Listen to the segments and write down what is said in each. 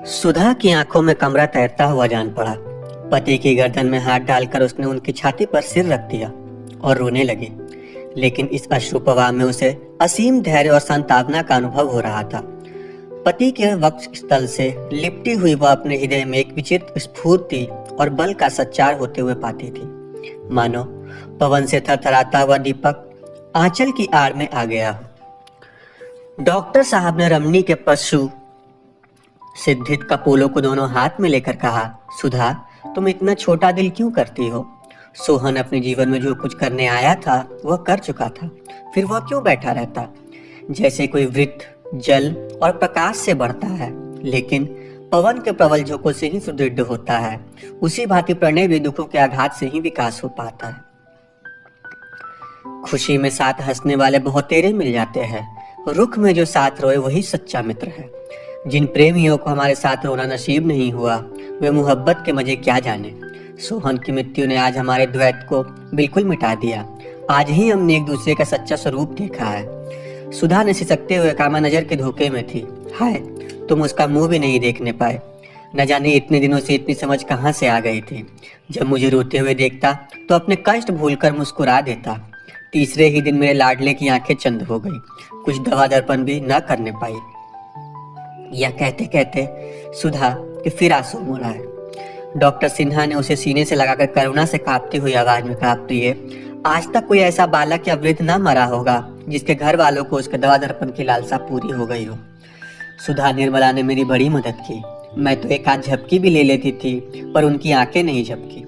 सुधा की आंखों में कमरा तैरता हुआ जान पड़ा। पति की गर्दन में हाथ डालकर उसने उनकी छाती पर सिर रख दिया और रोने लगी। लेकिन इस अश्रु प्रवाह में उसे असीम धैर्य और सांत्वना का अनुभव हो रहा था। पति के वक्ष स्थल से लिपटी हुई वह अपने हृदय में एक विचित्र स्फूर्ति और बल का संचार होते हुए पाती थी। मानो पवन से थरथराता हुआ दीपक आंचल की आड़ में आ गया हो। डॉक्टर साहब ने रमणी के पशु सिद्धित कपोलों को दोनों हाथ में लेकर कहा, सुधा, तुम इतना छोटा दिल क्यों करती हो? सोहन अपने जीवन में जो कुछ करने आया था वह कर चुका था, फिर वह क्यों बैठा रहता? जैसे कोई वृत्त जल और प्रकाश से बढ़ता है, लेकिन पवन के प्रबल झोंकों से ही सुदृढ़ होता है, उसी भांति प्रणय भी दुखों के आघात से ही विकास हो पाता है। खुशी में साथ हंसने वाले बहुतेरे मिल जाते हैं, रुख में जो साथ रोए वही सच्चा मित्र है। जिन प्रेमियों को हमारे साथ रोना नसीब नहीं हुआ वे मोहब्बत के मजे क्या जाने। सोहन की मृत्यु ने आज हमारे द्वैत को बिल्कुल मिटा दिया। आज ही हमने एक दूसरे का सच्चा स्वरूप देखा है। सुधा ने सिसकते हुए कहा, मैं नजर के धोखे में थी। हाय, तुम उसका मुंह भी नहीं देखने पाए। न जाने इतने दिनों से इतनी समझ कहाँ से आ गई थी। जब मुझे रोते हुए देखता तो अपने कष्ट भूलकर मुस्कुरा देता। तीसरे ही दिन मेरे लाडले की आंखें चंद हो गई, कुछ दवा दर्पण भी न करने पाई। यह कहते कहते सुधा के फिर आंसू मोड़ा है। डॉक्टर सिन्हा ने उसे सीने से लगाकर करुणा से कांपती हुई आवाज में कहा, प्रिय, आज तक कोई ऐसा बालक या वृद्ध न मरा होगा जिसके घर वालों को उसके दवा दर्पण की लालसा पूरी हो गई हो। सुधा, निर्मला ने मेरी बड़ी मदद की। मैं तो एक आध झपकी भी ले लेती थी, पर उनकी आंखें नहीं झपकी।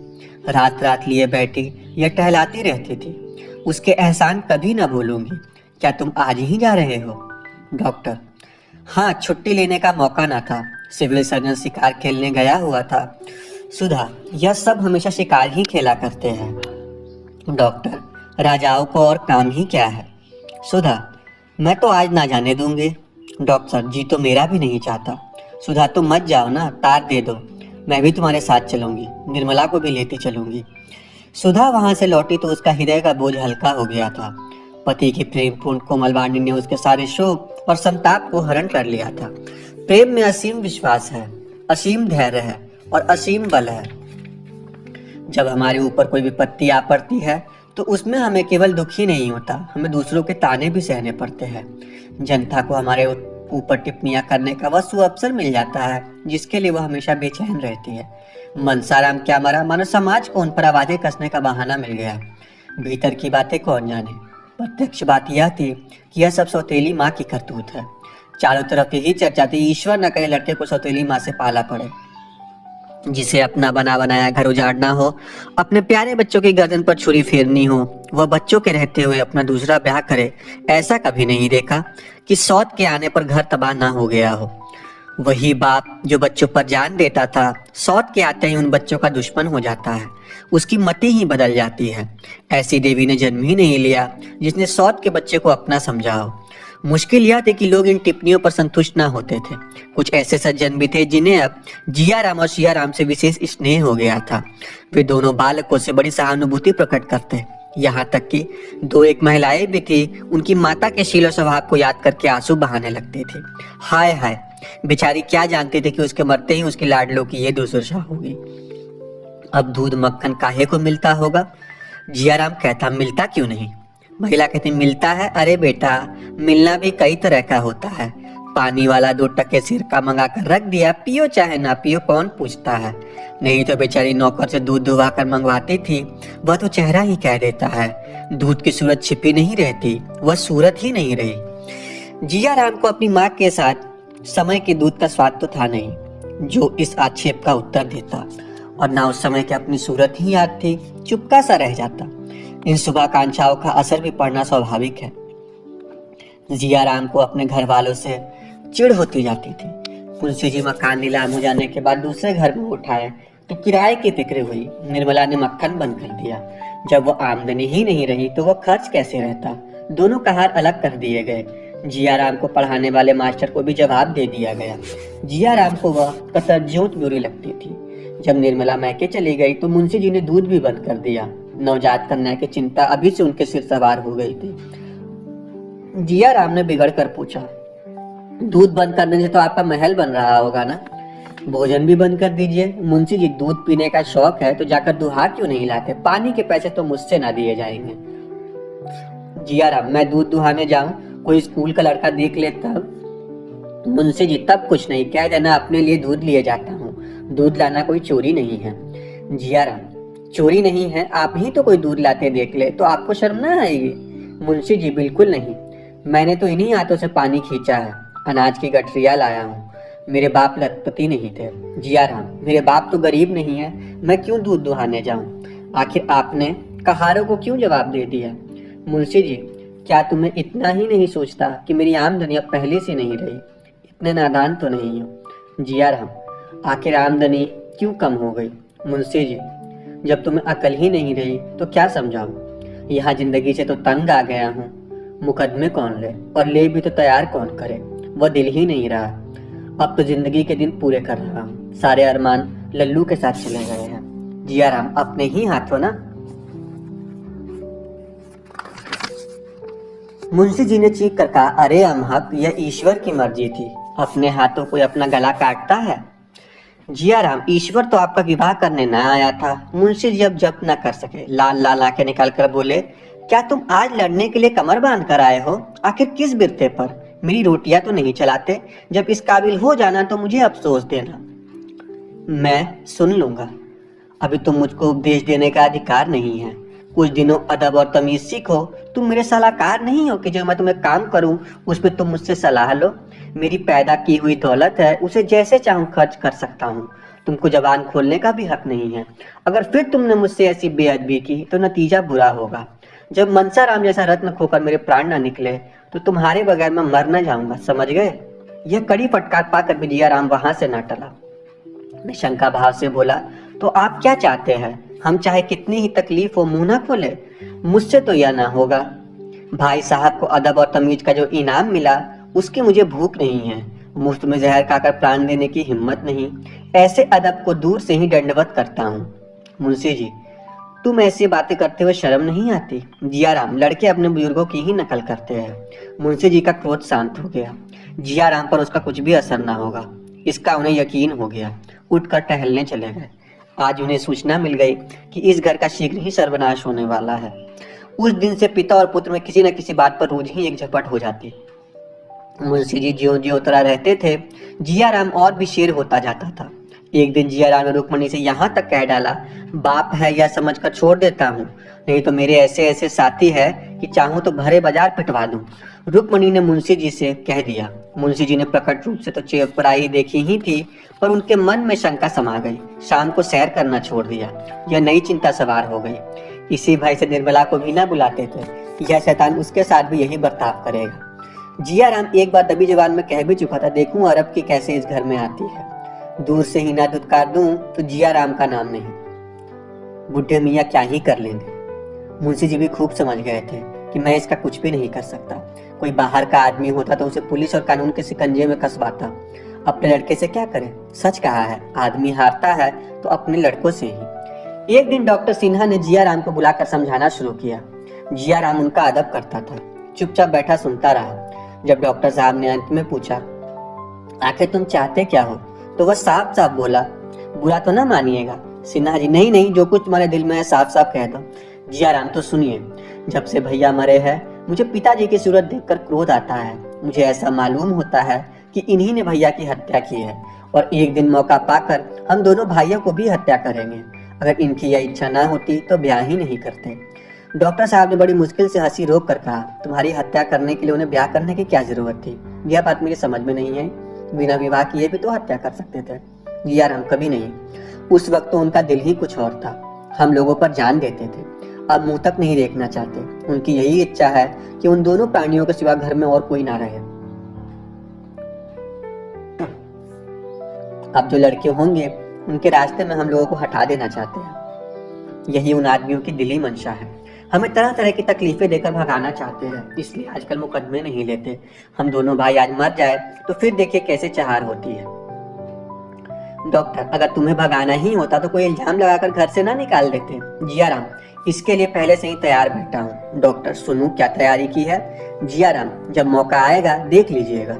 रात रात लिए बैठी या टहलाती रहती थी। उसके एहसान कभी न भूलूंगी। क्या तुम आज ही जा रहे हो? डॉक्टर, हाँ, छुट्टी लेने का मौका ना था। सिविल सर्जन शिकार खेलने गया हुआ था। सुधा, यह सब हमेशा शिकार ही खेला करते हैं। डॉक्टर, राजाओं को और काम ही क्या है। सुधा, मैं तो आज ना जाने दूंगी। डॉक्टर, जी तो मेरा भी नहीं चाहता। सुधा, तुम मत जाओ ना, तार दे दो, मैं भी तुम्हारे साथ चलूंगी, निर्मला को भी लेती चलूंगी। सुधा वहां से लौटी तो उसका हृदय का बोझ हल्का हो गया था। पति की प्रेमपूर्ण कोमल वाणी ने उसके सारे शोक और संताप को हरण कर लिया था। प्रेम में असीम विश्वास है, असीम धैर्य है और असीम बल है। जब हमारे ऊपर कोई विपत्ति आ पड़ती है तो उसमें हमें केवल दुख ही नहीं होता, हमें दूसरों के ताने भी सहने पड़ते हैं। जनता को हमारे ऊपर टिप्पणियां करने का वह सुअवसर मिल जाता है जिसके लिए वह हमेशा बेचैन रहती है। मनसाराम क्या मरा, मानो समाज को उन पर आवाजें कसने का बहाना मिल गया। भीतर की बातें कौन जाने। प्रत्यक्ष बात यह थी कि यह सब सौतेली माँ की करतूत है। चारों तरफ यही चर्चा थी, ईश्वर न करे लड़के को सौतेली माँ से पाला पड़े। जिसे अपना बना बनाया घर उजाड़ना हो, अपने प्यारे बच्चों की गर्दन पर छुरी फेरनी हो, वह बच्चों के रहते हुए अपना दूसरा ब्याह करे। ऐसा कभी नहीं देखा कि सौत के आने पर घर तबाह ना हो गया हो। वही बाप जो बच्चों पर जान देता था, सौत के आते ही उन बच्चों का दुश्मन हो जाता है, उसकी मति ही बदल जाती है। ऐसी देवी ने जन्म ही नहीं लिया जिसने सौत के बच्चे को अपना समझा हो। मुश्किल यह थी कि लोग इन टिप्पणियों पर संतुष्ट ना होते थे। कुछ ऐसे सज्जन भी थे जिन्हें अब जिया राम और सिया राम से विशेष स्नेह हो गया था। वे दोनों बालकों से बड़ी सहानुभूति प्रकट करते, यहाँ तक कि दो एक महिलाएं भी थी, उनकी माता के शील और स्वभाव को याद करके आंसू बहाने लगते थे। हाय हाय, बेचारी क्या जानती थी कि उसके मरते ही उसके लाडलों की ये दुर्दशा होगी। अब दूध मक्खन काहे को मिलता होगा? जियाराम कहता, मिलता क्यों नहीं? महिला कहती, मिलता है। अरे बेटा, मिलना भी कई तरह का होता है। पानी वाला 2 टके सिरका मंगा कर रख दिया, पियो चाहे ना पियो, कौन पूछता है। नहीं तो बेचारी नौकर से दूध दुहा कर मंगवाती थी, वह तो चेहरा ही कह देता है। दूध की सूरत छिपी नहीं रहती, वह सूरत ही नहीं रही। जियाराम को अपनी माँ के साथ समय के दूध का स्वाद तो था नहीं जो इस आक्षेप का उत्तर देता, और ना उस समय की अपनी सूरत ही याद थी, चुपका सा रह जाता। इन शुभाकांक्षाओं का असर भी पड़ना स्वाभाविक है। जियाराम को अपने घर वालों से चिढ़ होती जाती थी। मुंशी जी मकान नीलाम हो जाने के बाद दूसरे घर में उठाए तो किराए की फिक्र हुई। निर्मला ने मक्खन बंद कर दिया। जब वो आमदनी ही नहीं रही तो वह खर्च कैसे रहता? दोनों का हार अलग कर दिए गए। जियाराम को पढ़ाने वाले मास्टर को भी जवाब दे दिया गया। जियाराम को वह कसरज्योत बुरी लगती थी। जब निर्मला मैके चली गई तो मुंशी जी ने दूध भी बंद कर दिया। नवजात कन्या की चिंता अभी से उनके सिर सवार हो गई थी। जियाराम ने बिगड़ कर पूछा, दूध बंद करने से तो आपका महल बन रहा होगा ना? भोजन भी बंद कर दीजिए। मुंशी जी, दूध पीने का शौक है तो जाकर दुहा क्यों नहीं लाते? पानी के पैसे तो मुझसे ना दिए जाएंगे। जिया राम, मैं दूध दुहाने जाऊं, कोई स्कूल का लड़का देख ले तब? मुंशी जी, तब कुछ नहीं, कह देना अपने लिए दूध लिए जाता हूँ। दूध लाना कोई चोरी नहीं है। जिया राम, चोरी नहीं है, आप ही तो कोई दूध लाते देख ले तो आपको शर्म ना आएगी? मुंशी जी, बिल्कुल नहीं, मैंने तो इन्हीं हाथों से पानी खींचा है, अनाज की गठरिया लाया हूँ। मेरे बाप लखपति नहीं थे। जिया राम, मेरे बाप तो गरीब नहीं है, मैं क्यों दूध दुहाने जाऊं? आखिर आपने कहारों को क्यों जवाब दे दिया? मुंशी जी, क्या तुम्हें इतना ही नहीं सोचता कि मेरी आमदनी अब पहले से नहीं रही? इतने नादान तो नहीं हो। जिया राम, आखिर आमदनी क्यों कम हो गई? मुंशी जी, जब तुम्हें अकल ही नहीं रही तो क्या समझाऊं? यहाँ जिंदगी से तो तंग आ गया हूँ। मुकदमे कौन ले, और ले भी तो तैयार कौन करे? वह दिल ही नहीं रहा। अब तो जिंदगी के दिन पूरे कर रहा हूँ, सारे अरमान लल्लू के साथ चले गए हैं। जिया राम, अपने ही हाथों ना। मुंशी जी ने चीख कर कहा, अरे अमहक, यह ईश्वर की मर्जी थी, अपने हाथों कोई अपना गला काटता है? जिया राम, ईश्वर तो आपका विवाह करने न आया था। मुंशी जी अब जब्त न कर सके, लाल लाल आंखें निकाल कर बोले, क्या तुम आज लड़ने के लिए कमर बांध कर आए हो? आखिर किस बिरते पर? मेरी रोटियां तो नहीं चलाते। जब इस काबिल हो जाना तो मुझे अफसोस देना, मैं सुन लूंगा। अभी तुम मुझको उपदेश देने का अधिकार नहीं है। कुछ दिनों अदब और तमीज सीखो। तुम मेरे सलाहकार नहीं हो कि जो मैं तुम्हें काम करूं उस पर तुम मुझसे सलाह लो। मेरी पैदा की हुई दौलत है, उसे जैसे चाहूं खर्च कर सकता हूं। तुमको जबान खोलने का भी हक नहीं है। अगर फिर तुमने मुझसे ऐसी बेअदबी की तो नतीजा बुरा होगा। जब मनसा राम जैसा रत्न खोकर मेरे प्राण न निकले तो तुम्हारे बगैर मैं मर न जाऊंगा, समझ गए? यह कड़ी फटकार पाकर भी जिया राम वहां से न टला। मैं शंका भाव से बोला, तो आप क्या चाहते हैं? हम चाहे कितनी ही तकलीफ हो मुंह ना खोले? मुझसे तो यह ना होगा। भाई साहब को अदब और तमीज का जो इनाम मिला उसकी मुझे भूख नहीं है। मुफ्त में जहर खाकर प्राण देने की हिम्मत नहीं। ऐसे अदब को दूर से ही दंडवत करता हूँ। मुंशी जी, तुम ऐसी बातें करते हुए शर्म नहीं आती? जिया राम, लड़के अपने बुजुर्गों की ही नकल करते हैं। मुंशी जी का क्रोध शांत हो गया। जिया राम पर उसका कुछ भी असर ना होगा, इसका उन्हें यकीन हो गया। उठकर टहलने चले गए। आज उन्हें सूचना मिल गई कि इस घर का शीघ्र ही सर्वनाश होने वाला है। उस दिन से पिता और पुत्र में किसी न किसी बात पर रोज ही एक झपट हो जाती। मुंशी जी ज्यों ज्यों उतरा रहते थे, जिया राम और भी शेर होता जाता था। एक दिन जिया राम ने रुक्मणी से यहाँ तक कह डाला, बाप है यह समझकर छोड़ देता हूँ, नहीं तो मेरे ऐसे ऐसे साथी है कि चाहूं तो भरे बाजार पिटवा दूं। रुक्मणी ने मुंशी जी से कह दिया। मुंशी जी ने प्रकट रूप से तो चेपराई देखी ही थी, पर उनके मन में शंका समा गई। शाम को सैर करना छोड़ दिया। यह नई चिंता सवार हो गई। इसी भय से निर्मला को भी ना बुलाते थे, यह शैतान उसके साथ भी यही बर्ताव करेगा। जिया राम एक बार दबी जबान में कह भी चुका था, देखूं अरब की कैसे इस घर में आती है। दूर से ही ना दुत्कार दूं तो जिया राम का नाम नहीं। बुढ़े मियाँ क्या ही कर लेंगे। मुंशी जी भी खूब समझ गए थे कि मैं इसका कुछ भी नहीं कर सकता। कोई बाहर का आदमी होता तो उसे पुलिस और कानून के शिकंजे में कसवाता। अपने लड़के से क्या करे? सच कहा है, आदमी हारता है तो अपने लड़कों से ही। एक दिन डॉक्टर सिन्हा ने जिया राम को बुलाकर समझाना शुरू किया। जिया राम उनका अदब करता था, चुपचाप बैठा सुनता रहा। जब डॉक्टर साहब ने अंत में पूछा, आखिर तुम चाहते क्या हो, तो वह साफ साफ बोला, बुरा तो ना मानिएगा। सिन्हा जी, नहीं नहीं, जो कुछ तुम्हारे दिल में है साफ साफ कह दो। जिया राम, तो सुनिए, जब से भैया मरे हैं मुझे पिताजी की सूरत देखकर क्रोध आता है। मुझे ऐसा मालूम होता है कि इन्हीं ने भैया की हत्या की है, और एक दिन मौका पाकर हम दोनों भाइयों को भी हत्या करेंगे। अगर इनकी यह इच्छा ना होती तो ब्याह ही नहीं करते। डॉक्टर साहब ने बड़ी मुश्किल से हंसी रोक कर कहा, तुम्हारी हत्या करने के लिए उन्हें ब्याह करने की क्या जरूरत थी? यह बात मेरी समझ में नहीं है। बिना विवाह किए भी तो हत्या कर सकते थे। जिया राम, कभी नहीं। उस वक्त तो उनका दिल ही कुछ और था। हम लोगों पर जान देते थे, अब मुंह तक नहीं देखना चाहते। उनकी यही इच्छा है कि उन दोनों प्राणियों के सिवा घर में और कोई ना रहे। अब जो लड़के होंगे उनके रास्ते में हम लोगों को हटा देना चाहते हैं। यही उन आदमियों की दिली मंशा है। हमें तरह तरह की तकलीफें देकर भगाना चाहते हैं, इसलिए आजकल मुकदमे नहीं लेते। हम दोनों भाई आज मर जाए तो फिर देखिए कैसे चहार होती है। डॉक्टर, अगर तुम्हें भगाना ही होता तो कोई इल्जाम लगाकर घर से ना निकाल देते। जिया राम, इसके लिए पहले से ही तैयार बैठा हूँ। डॉक्टर, सुनूं क्या तैयारी की है? जिया राम, जब मौका आएगा देख लीजिएगा।